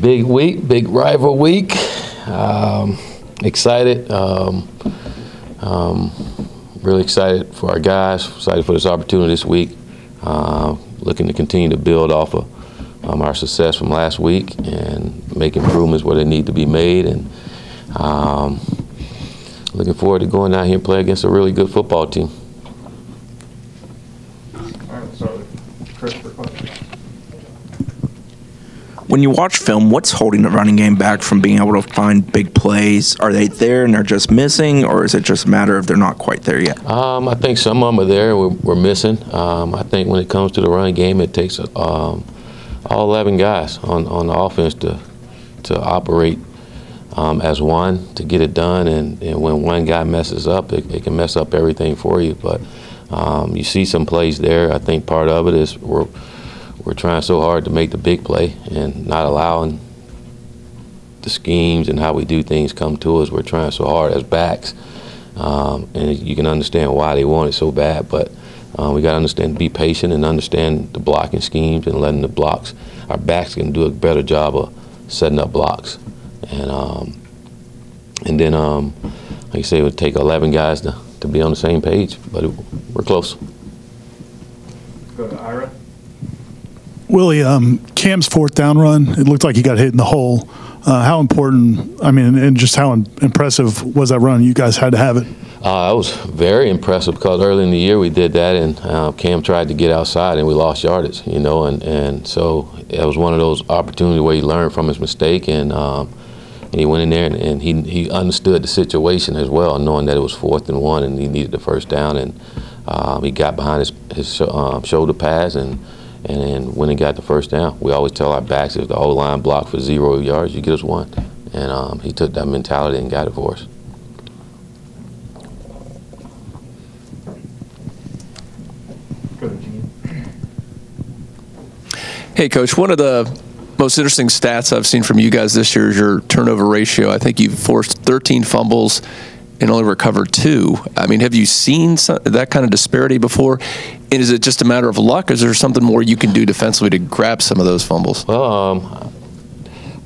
Big week, big rival week. Excited. Really excited for our guys. Excited for this opportunity this week. Looking to continue to build off of our success from last week and make improvements where they need to be made. And looking forward to going out here and play against a really good football team. All right, let's start with Chris for questions. When you watch film, what's holding the running game back from being able to find big plays? Are they there and they're just missing, or is it just a matter of they're not quite there yet? I think some of them are there. We're missing. I think when it comes to the running game, it takes all 11 guys on the offense to operate as one to get it done. And when one guy messes up, it can mess up everything for you. But you see some plays there. I think part of it is we're trying so hard to make the big play and not allowing the schemes and how we do things come to us. We're trying so hard as backs, and you can understand why they want it so bad. But we got to understand, be patient, and understand the blocking schemes and letting the blocks. Our backs can do a better job of setting up blocks, and then like I say, it would take 11 guys to be on the same page, but we're close. Go to Ira. Willie, Cam's fourth down run, it looked like he got hit in the hole. How important, I mean, and just how impressive was that run? You guys had to have it. It was very impressive because early in the year we did that, and Cam tried to get outside and we lost yardage, you know, and so it was one of those opportunities where he learned from his mistake, and he went in there and he understood the situation as well, knowing that it was 4th and 1 and he needed the first down, and he got behind his shoulder pads and when he got the first down. We always tell our backs, if the O-line block for 0 yards, you get us 1. And he took that mentality and got it for us. Go to Gene. Hey, Coach, one of the most interesting stats I've seen from you guys this year is your turnover ratio. I think you've forced 13 fumbles and only recovered 2. I mean, have you seen that kind of disparity before? And is it just a matter of luck, or is there something more you can do defensively to grab some of those fumbles? Well,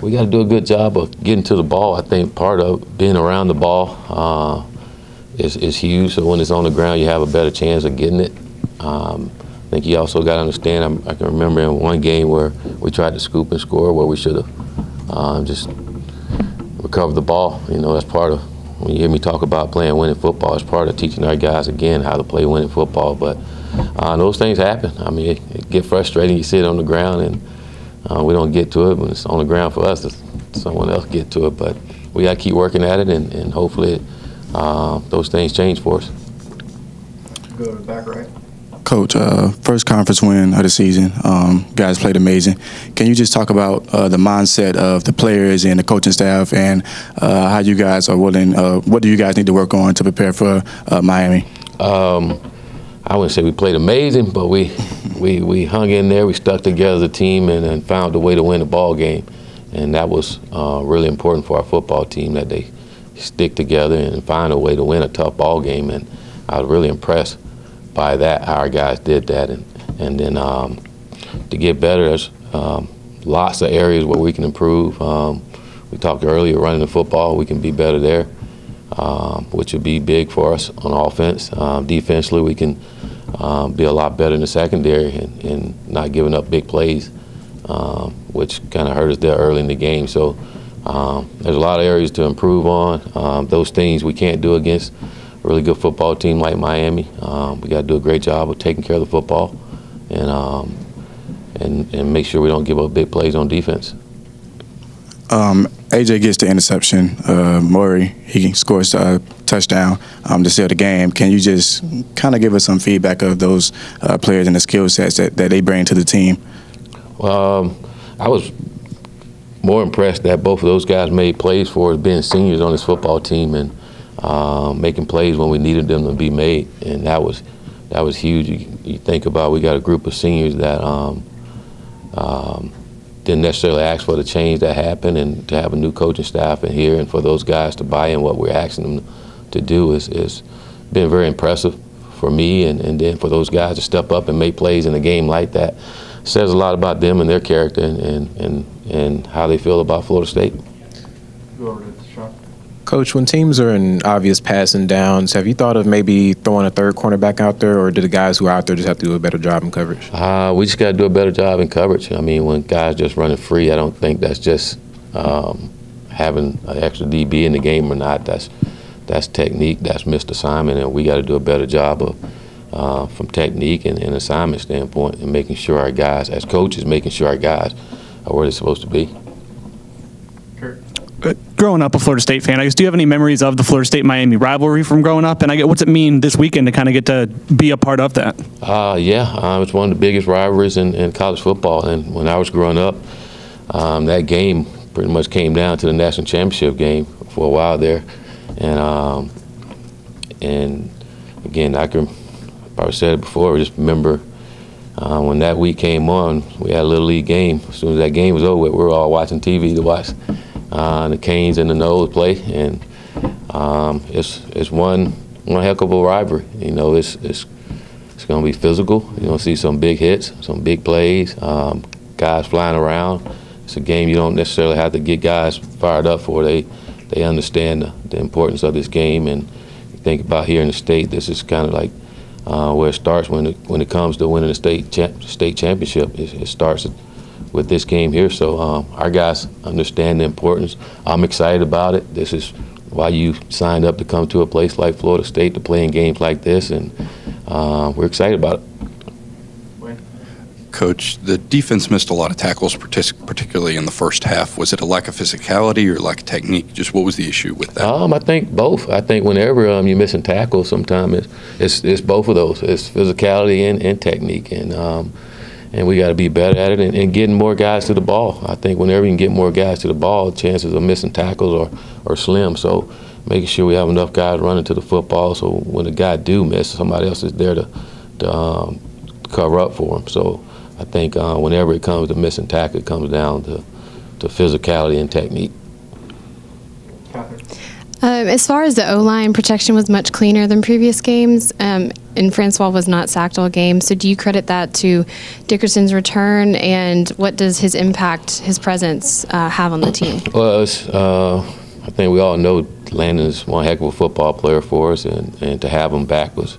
we got to do a good job of getting to the ball. I think part of being around the ball is huge. So when it's on the ground, you have a better chance of getting it. I think you also got to understand, I can remember in one game where we tried to scoop and score where we should have just recovered the ball. You know, that's part of, when you hear me talk about playing winning football, it's part of teaching our guys, again, how to play winning football. But those things happen. I mean, it get frustrating. You sit on the ground and we don't get to it. When it's on the ground for us, someone else get to it. But we got to keep working at it, and hopefully those things change for us. Go to the back right. Coach, first conference win of the season. Guys played amazing. Can you just talk about the mindset of the players and the coaching staff, and how you guys are willing, what do you guys need to work on to prepare for Miami? I wouldn't say we played amazing, but we hung in there. We stuck together as a team and found a way to win the ball game. And that was really important for our football team, that they stick together and find a way to win a tough ball game. And I was really impressed by that, how our guys did that. And then to get better, there's lots of areas where we can improve. We talked earlier, running the football, we can be better there, which would be big for us on offense. Defensively, we can be a lot better in the secondary and not giving up big plays, which kind of hurt us there early in the game. So there's a lot of areas to improve on. Those things we can't do against a really good football team like Miami. We got to do a great job of taking care of the football and make sure we don't give up big plays on defense. AJ gets the interception. Murray, he scores a touchdown to seal the game. Can you just kind of give us some feedback of those players and the skill sets that they bring to the team? Well, I was more impressed that both of those guys made plays for us, being seniors on this football team, and making plays when we needed them to be made, and that was huge. You think about, we got a group of seniors that didn't necessarily ask for the change that happened, and to have a new coaching staff in here and for those guys to buy in what we're asking them to do is been very impressive for me, and then for those guys to step up and make plays in a game like that. says a lot about them and their character and how they feel about Florida State. Go over to Sean. Coach, when teams are in obvious passing downs, have you thought of maybe throwing a third cornerback out there, or do the guys who are out there just have to do a better job in coverage? We just got to do a better job in coverage. I mean, when guys just running free, I don't think that's just having an extra DB in the game or not. That's technique, that's missed assignment, and we got to do a better job of from technique and assignment standpoint, and making sure our guys, as coaches, making sure our guys are where they're supposed to be. Growing up a Florida State fan, I guess, do you have any memories of the Florida State-Miami rivalry from growing up? And I get, what's it mean this weekend to kind of get to be a part of that? It's one of the biggest rivalries in college football. And when I was growing up, that game pretty much came down to the national championship game for a while there. And again, I probably said it before, I just remember when that week came on, we had a Little League game. As soon as that game was over, we were all watching TV to watch the Canes and the Noles play, and it's one heck of a rivalry. You know, it's going to be physical. You're going to see some big hits, some big plays, guys flying around. It's a game you don't necessarily have to get guys fired up for. They understand the importance of this game, and you think about here in the state, this is kind of like where it starts when it comes to winning the state championship. It starts with this game here. So our guys understand the importance. I'm excited about it. This is why you signed up to come to a place like Florida State to play in games like this, and we're excited about it. Coach, the defense missed a lot of tackles, particularly in the first half. Was it a lack of physicality or lack of technique? Just what was the issue with that? I think both. I think whenever you're missing tackles, sometimes it's both of those. It's physicality and technique, and we got to be better at it and getting more guys to the ball. I think whenever you can get more guys to the ball, chances of missing tackles are slim. So making sure we have enough guys running to the football, so when a guy do miss, somebody else is there to cover up for him. So I think whenever it comes to missing tackle, it comes down to physicality and technique. As far as the O-line, protection was much cleaner than previous games, and Francois was not sacked all game. So do you credit that to Dickerson's return, and what does his impact, his presence, have on the team? Well, I think we all know Landon is one heck of a football player for us, and to have him back was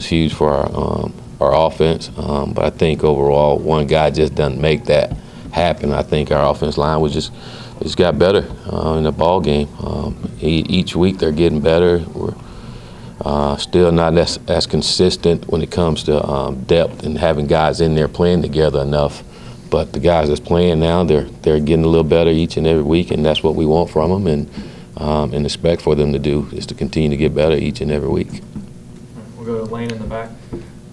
huge for our offense. But I think overall, one guy just doesn't make that happen. I think our offense line was just got better in the ball game. Each week they're getting better. We're still not as consistent when it comes to depth and having guys in there playing together enough. But the guys that's playing now, they're getting a little better each and every week, and that's what we want from them, and expect for them to do is to continue to get better each and every week. We'll go to Lane in the back.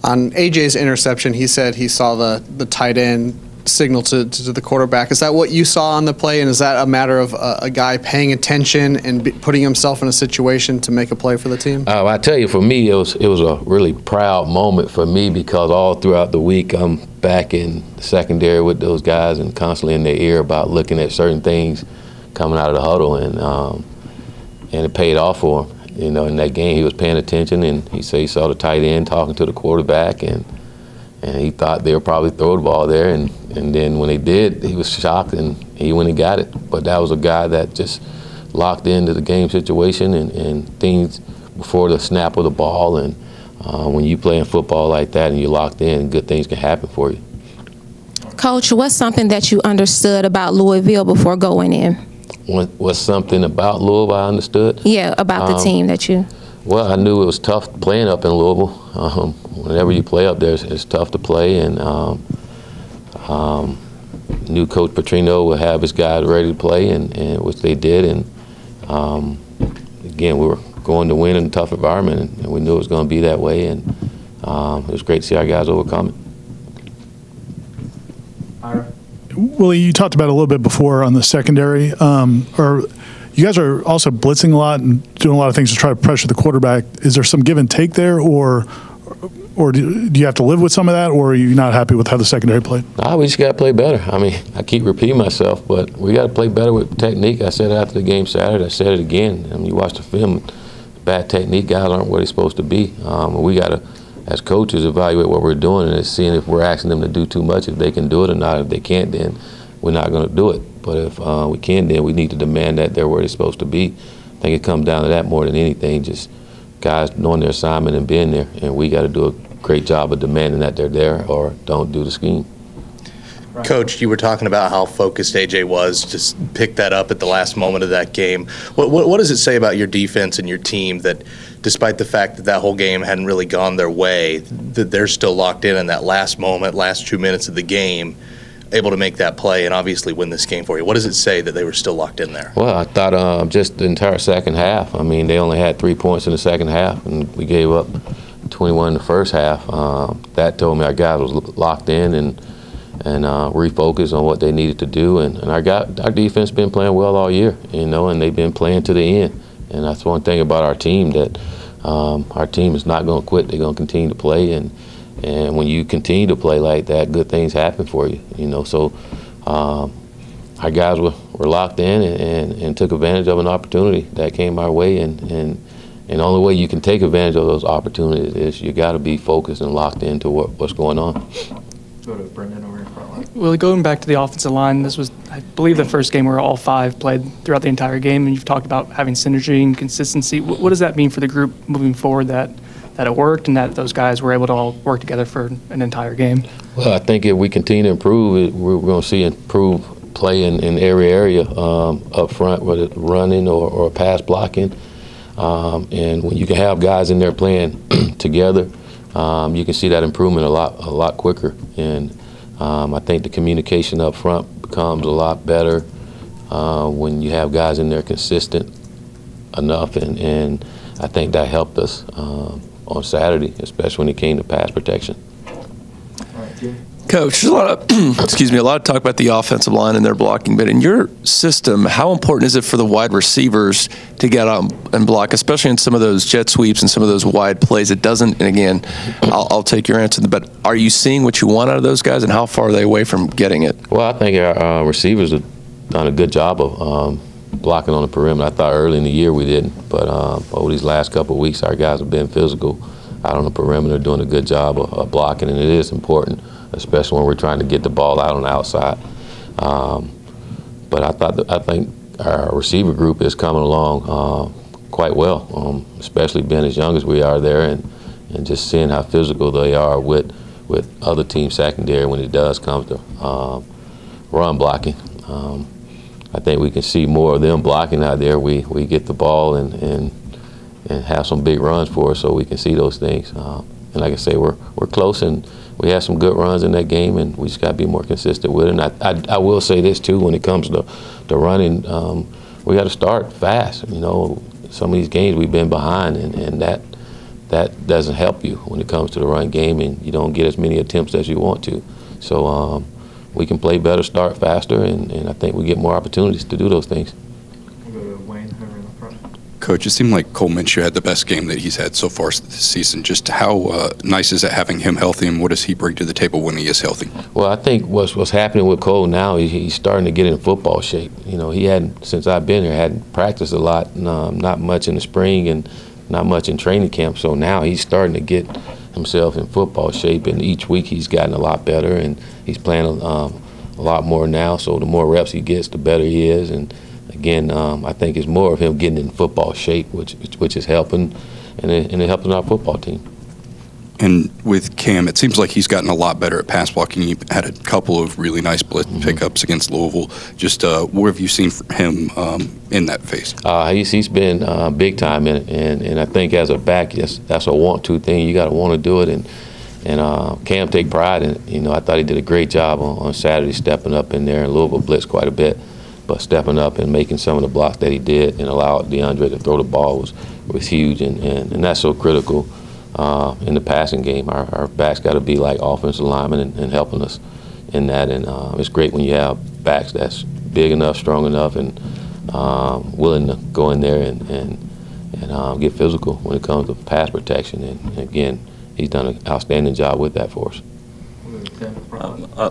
On AJ's interception, he said he saw the tight end signal to the quarterback. Is that what you saw on the play, and is that a matter of a guy paying attention and putting himself in a situation to make a play for the team? I tell you, for me, it was a really proud moment for me, because all throughout the week I'm back in the secondary with those guys and constantly in their ear about looking at certain things coming out of the huddle, and it paid off for him. You know, in that game, he was paying attention, and he said he saw the tight end talking to the quarterback, and he thought they would probably throw the ball there, and then when they did, he was shocked, and he went and got it. But that was a guy that just locked into the game situation and things before the snap of the ball, and when you play in football like that and you're locked in, good things can happen for you. Coach, what's something that you understood about Louisville before going in? What's something about Louisville I understood? Yeah, about the team that you... Well, I knew it was tough playing up in Louisville. Whenever you play up there, it's tough to play, and knew Coach Petrino would have his guys ready to play, and which they did. And again, we were going to win in a tough environment, and we knew it was going to be that way, and it was great to see our guys overcome it. Willie, you talked about it a little bit before on the secondary. You guys are also blitzing a lot and doing a lot of things to try to pressure the quarterback. Is there some give and take there, or do you have to live with some of that, or are you not happy with how the secondary played? We just got to play better. I mean, I keep repeating myself, but we got to play better with technique. I said it after the game Saturday. I said it again. I mean, you watch the film, bad technique guys aren't where they're supposed to be. We got to as coaches, evaluate what we're doing and seeing if we're asking them to do too much, if they can do it or not. If they can't, then we're not going to do it. But if we can, then we need to demand that they're where they're supposed to be. I think it comes down to that more than anything, just guys knowing their assignment and being there. And we got to do a great job of demanding that they're there or don't do the scheme. Coach, you were talking about how focused AJ was, just picked that up at the last moment of that game. What does it say about your defense and your team that despite the fact that that whole game hadn't really gone their way, that they're still locked in that last moment, last 2 minutes of the game, able to make that play and obviously win this game for you? What does it say that they were still locked in there? Well, I thought just the entire second half. I mean, they only had 3 points in the second half, and we gave up 21 in the first half. That told me our guys was locked in and refocused on what they needed to do. And our defense been playing well all year, and they've been playing to the end. And that's one thing about our team, that our team is not going to quit. They're going to continue to play. And when you continue to play like that, good things happen for you. So our guys were locked in and took advantage of an opportunity that came our way. And the only way you can take advantage of those opportunities is you got to be focused and locked into what's going on. Go to Brendan over in front line. Willie, going back to the offensive line, this was, I believe, the first game where all five played throughout the entire game, and you've talked about having synergy and consistency. What does that mean for the group moving forward, that it worked and that those guys were able to all work together for an entire game? Well, I think if we continue to improve, we're going to see improved play in every area up front, whether it's running or pass blocking. And when you can have guys in there playing together, you can see that improvement a lot quicker. And I think the communication up front becomes a lot better when you have guys in there consistent enough. And I think that helped us on Saturday, especially when it came to pass protection. Coach, there's a lot of a lot of talk about the offensive line and their blocking, but in your system, how important is it for the wide receivers to get out and block, especially in some of those jet sweeps and some of those wide plays? It doesn't, and again, I'll take your answer, but are you seeing what you want out of those guys, and how far are they away from getting it? Well, I think our receivers have done a good job of blocking on the perimeter. I thought early in the year we didn't, but over these last couple of weeks, our guys have been physical out on the perimeter, doing a good job of blocking, and it is important, especially when we're trying to get the ball out on the outside. But I think our receiver group is coming along quite well, especially being as young as we are there, and just seeing how physical they are with other team secondary when it does come to run blocking. I think we can see more of them blocking out there. We get the ball and have some big runs for us, so we can see those things. And like I say, we're close, and we had some good runs in that game, and we just got to be more consistent with it. And I will say this too, when it comes to running, we got to start fast. Some of these games we've been behind, and that doesn't help you when it comes to the run game, and you don't get as many attempts as you want to. So we can play better, start faster, and I think we get more opportunities to do those things. We'll go to Wayne over in the front. Coach, it seemed like Cole Minshew had the best game that he's had so far this season. Just how nice is it having him healthy, and what does he bring to the table when he is healthy? Well, I think what's happening with Cole now, he's starting to get in football shape. He hadn't, since I've been here, hadn't practiced a lot, not much in the spring and not much in training camp. So now he's starting to get himself in football shape, and each week he's gotten a lot better, and he's playing a lot more now. So the more reps he gets, the better he is. And again, I think it's more of him getting in football shape, which is helping, and it helping our football team. And with Cam, it seems like he's gotten a lot better at pass blocking. He had a couple of really nice blitz pickups against Louisville. Just what have you seen from him in that phase? He's been big time in it, and I think as a back, that's a want-to thing. You got to want to do it, and Cam take pride in it. I thought he did a great job on Saturday, stepping up in there, and Louisville blitzed quite a bit. But stepping up and making some of the blocks that he did and allowed DeAndre to throw the ball was huge, and that's so critical in the passing game. Our backs got to be like offensive linemen and helping us in that. And it's great when you have backs that's big enough, strong enough, and willing to go in there and get physical when it comes to pass protection. And again, he's done an outstanding job with that for us.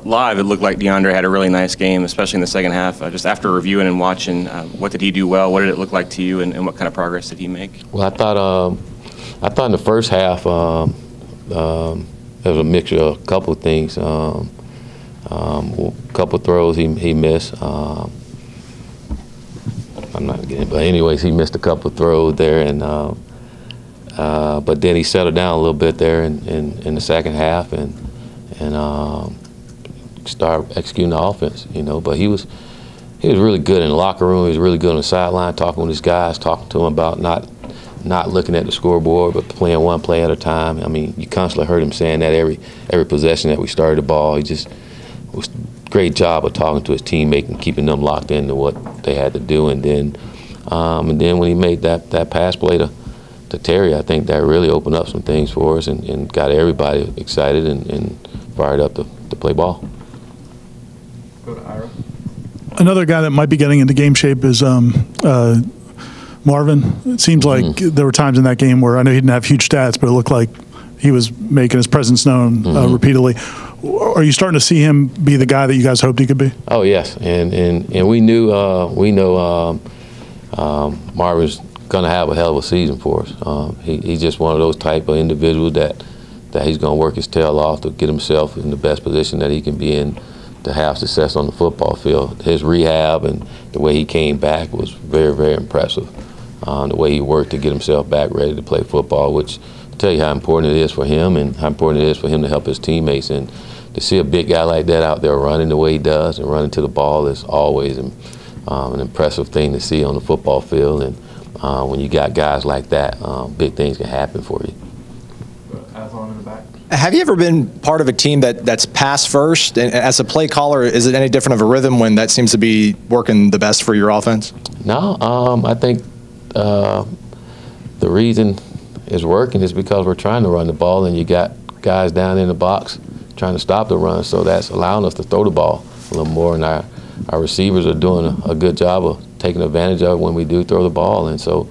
Live, it looked like DeAndre had a really nice game, especially in the second half. Just after reviewing and watching, what did he do well? What did it look like to you, and what kind of progress did he make? Well, I thought in the first half, was a mixture of a couple of things. A couple of throws he missed. I'm not getting it, but anyways, he missed a couple of throws there, and but then he settled down a little bit there in the second half and started executing the offense, you know. But he was really good in the locker room. He was really good on the sideline, talking with his guys, talking to them about not looking at the scoreboard, but playing one play at a time. I mean, you constantly heard him saying that every possession that we started the ball. He just was a great job of talking to his teammate and keeping them locked into what they had to do. And then when he made that pass play to Terry, I think that really opened up some things for us and got everybody excited and fired up to play ball. Go to Ira. Another guy that might be getting into game shape is Marvin. It seems like there were times in that game where I know he didn't have huge stats, but it looked like he was making his presence known repeatedly. Are you starting to see him be the guy that you guys hoped he could be? Oh yes, and we know Marvin's going to have a hell of a season for us. He's just one of those type of individuals that he's going to work his tail off to get himself in the best position that he can be in to have success on the football field. His rehab and the way he came back was very, very impressive. The way he worked to get himself back ready to play football, which I'll tell you how important it is for him and how important it is for him to help his teammates. And to see a big guy like that out there running the way he does and running to the ball is always an impressive thing to see on the football field. And when you got guys like that, big things can happen for you. Aslan in the back. Have you ever been part of a team that's pass first? And as a play caller, is it any different of a rhythm when that seems to be working the best for your offense? No, I think the reason it's working is because we're trying to run the ball and you got guys down in the box trying to stop the run, so that's allowing us to throw the ball a little more, and our receivers are doing a good job of taking advantage of it when we do throw the ball. And so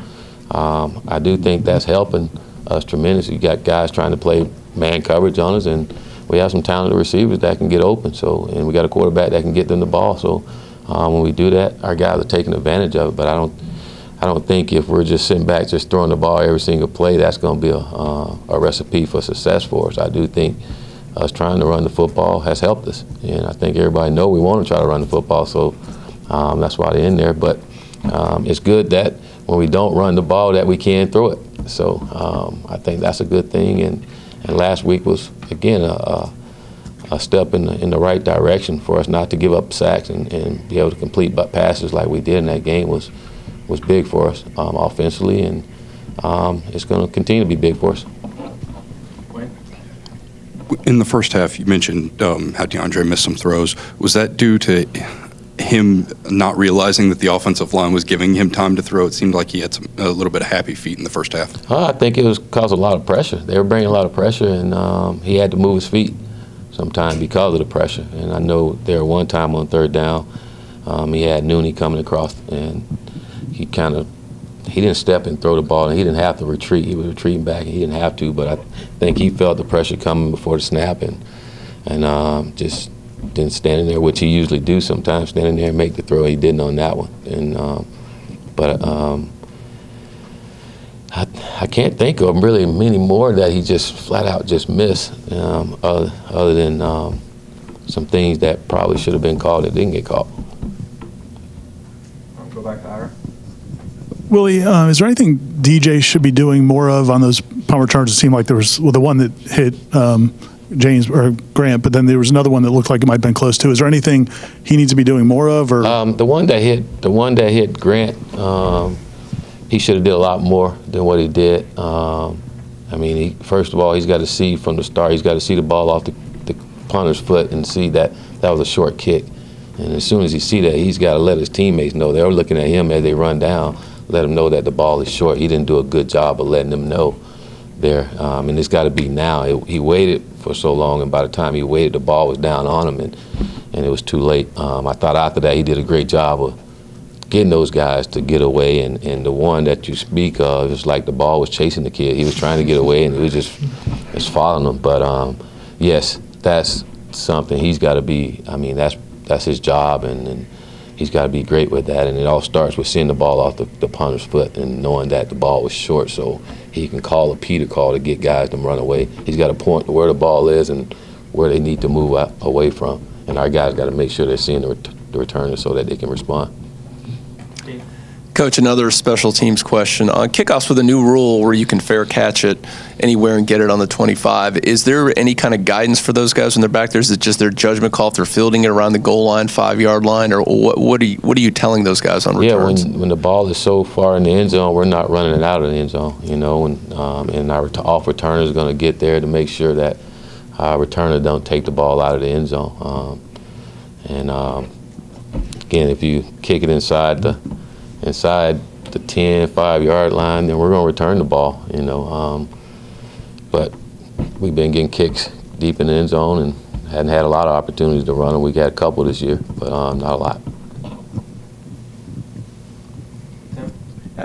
I do think that's helping us tremendously. You got guys trying to play man coverage on us, and we have some talented receivers that can get open. So, and we got a quarterback that can get them the ball. So when we do that, our guys are taking advantage of it. But I don't think if we're just sitting back just throwing the ball every single play, that's going to be a recipe for success for us. I do think us trying to run the football has helped us, and I think everybody know we want to try to run the football. So that's why they're in there. But it's good that when we don't run the ball that we can throw it. So I think that's a good thing. And last week was, again, a step in the right direction for us not to give up sacks and be able to complete passes like we did in that game was big for us offensively, and it's going to continue to be big for us. In the first half, you mentioned how DeAndre missed some throws. Was that due to him not realizing that the offensive line was giving him time to throw? It seemed like he had a little bit of happy feet in the first half. I think it was caused a lot of pressure. They were bringing a lot of pressure, and he had to move his feet sometimes because of the pressure. And I know there one time on third down, he had Nooney coming across, and he didn't step and throw the ball, and he didn't have to retreat. He was retreating back, and he didn't have to, but I think he felt the pressure coming before the snap and just didn't stand in there, which he usually do sometimes, stand in there and make the throw. He didn't on that one. And I can't think of really many more that he just flat out just missed, other than some things that probably should have been called that didn't get called. Go back to Ira. Willie, is there anything DJ should be doing more of on those punt returns? It seemed like there was the one that hit James or Grant, but then there was another one that looked like it might have been close to. Is there anything he needs to be doing more of? Or the one that hit Grant, he should have did a lot more than what he did. I mean, first of all, he's got to see from the start. He's got to see the ball off the punter's foot and see that was a short kick. And as soon as he see that, he's got to let his teammates know. They're looking at him as they run down. Let him know that the ball is short. He didn't do a good job of letting them know there. And it's got to be now. He waited for so long, and by the time he waited, the ball was down on him, and it was too late. I thought after that he did a great job of getting those guys to get away, and the one that you speak of, it's like the ball was chasing the kid. He was trying to get away, and it was just following him. But yes, that's something he's got to be. I mean, that's his job, and he's got to be great with that. And it all starts with seeing the ball off the punter's foot and knowing that the ball was short, so he can call a Peter call to get guys to run away. He's got to point to where the ball is and where they need to move away from. And our guys got to make sure they're seeing the returner so that they can respond. Coach, another special teams question. On kickoffs with a new rule where you can fair catch it anywhere and get it on the 25, is there any kind of guidance for those guys when they're back there? Is it just their judgment call if they're fielding it around the goal line, 5-yard line, or what are you telling those guys on returns? Yeah, when the ball is so far in the end zone, we're not running it out of the end zone, you know, and our off returner is going to get there to make sure that our returner don't take the ball out of the end zone. Again, if you kick it inside the 10, 5-yard line, then we're going to return the ball, you know. But we've been getting kicks deep in the end zone and hadn't had a lot of opportunities to run them. We got a couple this year, but not a lot.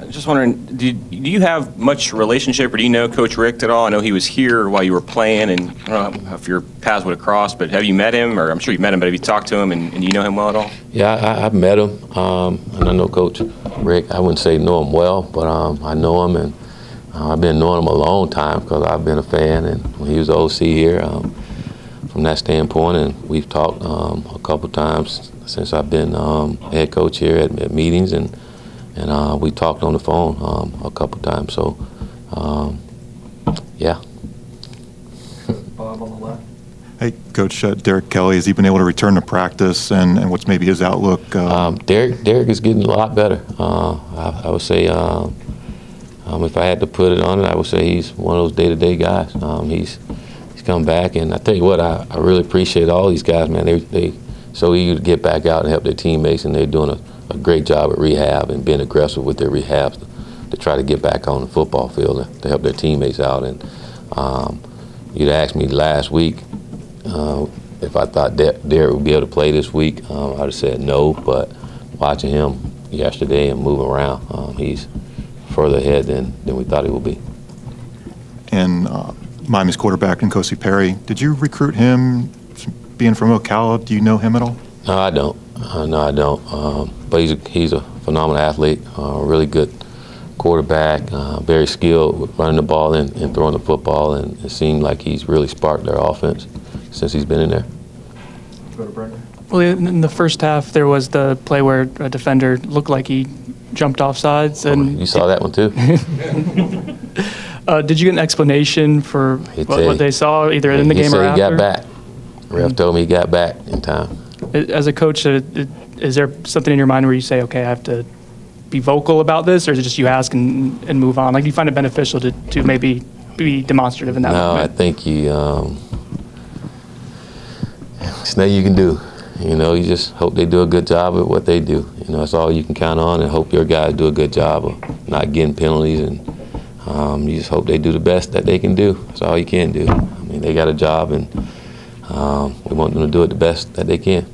Just wondering, do you have much relationship, or do you know Coach Richt at all? I know he was here while you were playing, and I don't know if your paths would have crossed, but have you met him? Or I'm sure you've met him, but have you talked to him, and do you know him well at all? Yeah, I've met him, and I know Coach Richt. I wouldn't say know him well, but I know him, and I've been knowing him a long time because I've been a fan, and when he was OC here, from that standpoint, and we've talked a couple times since I've been head coach here at meetings, and we talked on the phone a couple times. So, yeah. Bob on the left. Hey, Coach, Derek Kelly, has he been able to return to practice, and what's maybe his outlook? Derek is getting a lot better. I would say, if I had to put it on it, I would say he's one of those day-to-day guys. He's come back, and I tell you what, I really appreciate all these guys, man. They so eager to get back out and help their teammates, and they're doing a great job at rehab and being aggressive with their rehabs to try to get back on the football field to help their teammates out. And you'd asked me last week if I thought Derek would be able to play this week. I'd have said no, but watching him yesterday and moving around, he's further ahead than we thought he would be. And Miami's quarterback, Nkosi Perry, did you recruit him being from Ocala? Do you know him at all? No, I don't. But he's a phenomenal athlete, really good quarterback, very skilled with running the ball and throwing the football, and it seemed like he's really sparked their offense since he's been in there. Go to Brendan. Well, in the first half, there was the play where a defender looked like he jumped off sides. And you saw that one too? Did you get an explanation for what they saw, either in the game or after? He got back. Ref told me he got back in time. As a coach, is there something in your mind where you say, okay, I have to be vocal about this, or is it just you ask and move on? Like, do you find it beneficial to maybe be demonstrative in that moment? No, I think there's nothing you can do. You know, you just hope they do a good job at what they do. You know, that's all you can count on, and hope your guys do a good job of not getting penalties, and you just hope they do the best that they can do. That's all you can do. I mean, they got a job, and we want them to do it the best that they can.